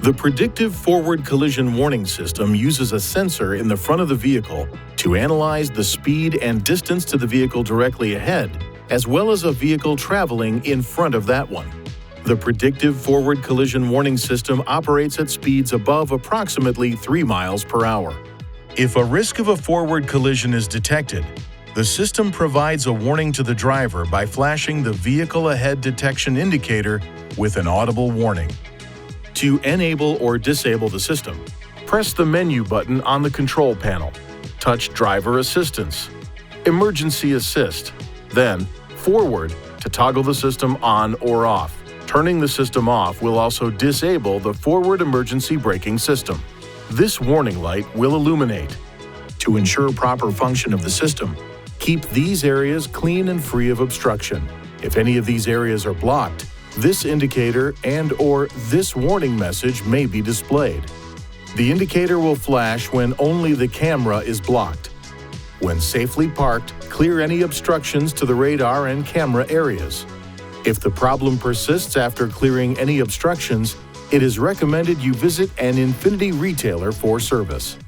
The Predictive Forward Collision Warning System uses a sensor in the front of the vehicle to analyze the speed and distance to the vehicle directly ahead, as well as a vehicle traveling in front of that one. The Predictive Forward Collision Warning System operates at speeds above approximately 3 miles per hour. If a risk of a forward collision is detected, the system provides a warning to the driver by flashing the Vehicle Ahead Detection indicator with an audible warning. To enable or disable the system, press the menu button on the control panel. Touch Driver Assistance, Emergency Assist, then Forward to toggle the system on or off. Turning the system off will also disable the forward emergency braking system. This warning light will illuminate. To ensure proper function of the system, keep these areas clean and free of obstruction. If any of these areas are blocked, this indicator and/or this warning message may be displayed. The indicator will flash when only the camera is blocked. When safely parked, clear any obstructions to the radar and camera areas. If the problem persists after clearing any obstructions, it is recommended you visit an INFINITI retailer for service.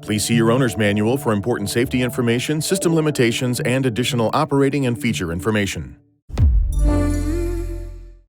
Please see your owner's manual for important safety information, system limitations, and additional operating and feature information.